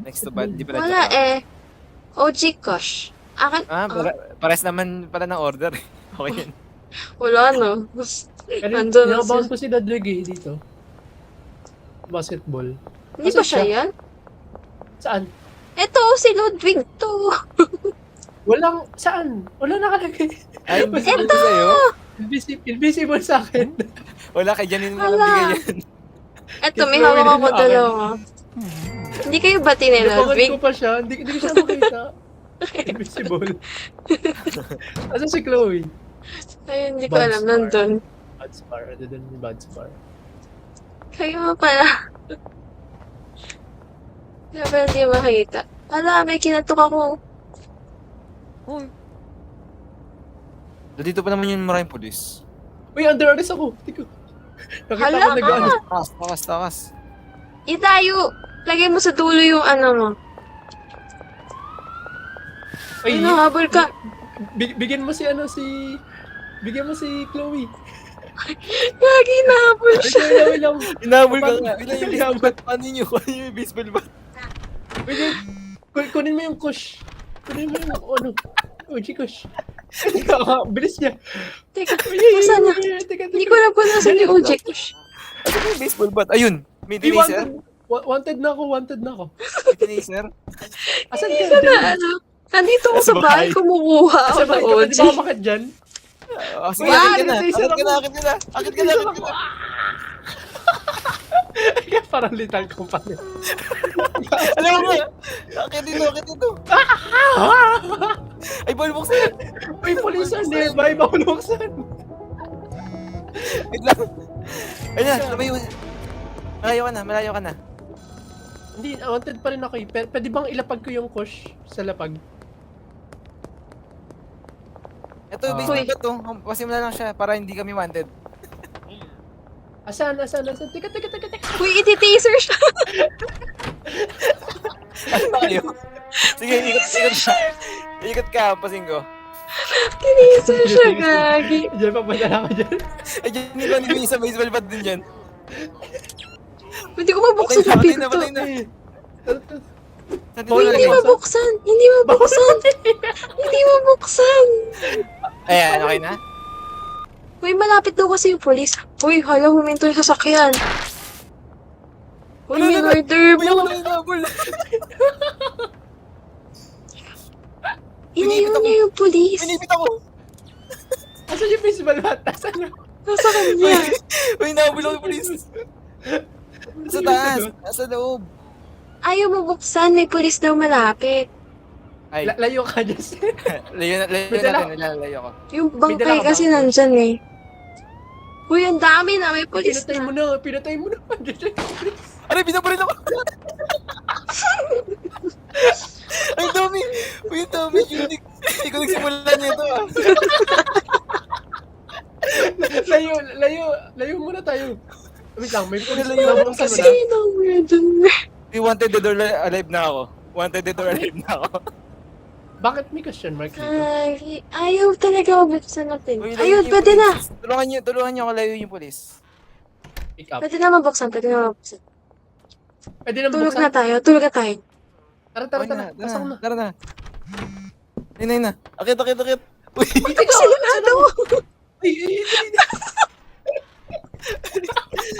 Next to bad, di pala Wala joke lang. OG Kush. Akin, Pares naman pala ng order. Okay yun. wala no. Pero Nandun na inabahan siya. ko si Dadwig eh, dito. Basketball. Hindi ba siya yan? Saan? Eto, si Ludwig to. Walang, saan? Wala nakalagay. Ay, invisible ba sa'yo? Invisible sa akin. Wala, kay Janine mo lang Wala. bigay yan. Eto, Yung may Chloe hawak din ako yung akin. dalawa. Hindi kayo bati ni Inabangan Ludwig? ko pa siya. Hindi ko siya makita. Invisible. Asa si Chloe? Ay, hindi ko alam. Nandun. Bad spar. Ano doon yung bad spar? Kayo pala. Dapat hindi makita. Hala, may kinatok ako. Uy. Dito pa naman yung maraming pulis. Uy, under arrest ako. Tiko. Nakita Hala ko nag-ano. Takas. Itayo! Lagay mo sa dulo yung ano mo. Ay, Ay, nahabol ka. bigyan mo si ano si... Bigyan mo si Chloe. Lagi nahabol siya. Wait lang. Inabol ka nga. Paano- Ilan yung baseball bat? Paano nyo? Ano yung baseball bat? Wait lang. Kunin mo yung kush. Kunin mo yung ano. OG kush. Bilis niya. Teka, nasaan na? Hindi ko alam kung nasaan yung OG. Ano yung baseball bat? Ayun! May Hey, tinaser? wanted na ako. May tinaser? Asan Hindi ka? ko na alam. Nandito ako sa bahay, kumukuha ako Asan ng ba? OG. Di ba kamakit dyan? Sige, Wala, akit ka na. tinaser Akit ka na, ako. akit ka na. Akit ka na, akit ka na. Parang little company. Alam mo ba? Akit dito. Ay, ball buksan. Uy, polisan nearby. Bawal buksan. Wait lang. Ayun na, lumayo. Malayo ka na. Hindi, wanted pa rin ako eh. Pwede bang ilapag ko yung kush sa lapag? Ito, baseball bat to. Pasimula lang siya para hindi kami wanted. Asan? Teka. Uy, iti-taser siya. Ano ba kayo? Sige, ikot ka, pasing ko. Tinaser siya, gagi. Diyan, papunta na ako dyan. Ay, dyan nila yung isa baseball bat din dyan. Hindi ko mabuksan yung pinto. Patay na. Saan dito Uy, hindi nalagay? mabuksan. Hindi mabuksan. Ayan, okay na? Uy, malapit daw kasi yung police. Uy, hala, huminto yung sasakyan. Uy, may order Uy, ako mo. na inabol. Inayaw niya yung police. Pinipit ako. Asan yung baseball bat? Asan na? Nasa kanya. Uy, inabol ako yung polis. Sa taas, nasa loob. Ayaw mabuksan. May police daw malapit. Ay, Layo ka dyan. layo natin, nilalayo ko. Yung May dala bangkay ka ba? kasi nandyan eh. Uy, ang dami na. May police Pinatay mo na. Aray, binabaril ako. Ay, dami. Uy, ang dami. Unique. Hindi ko nagsimulan nito ah. Layo muna tayo. Wait lang, may police Layo na lang buksan mo kasi. na. Sino mo yun? Uy, wanted dead or alive na ako. Wanted dead or alive na ako. Bakit may question mark dito? Ay, ayaw talaga mabuksan natin. Uy, Ayun, layo yung pwede na. polis. Tulungan niyo ako layo yung polis. Pick up. Pwede na mabuksan. Pwede na Tulog buksan. na tayo. Tara. Pasok na. Tara na. Ayun na. Akit. Uy, Ito ko sinunado. Ay,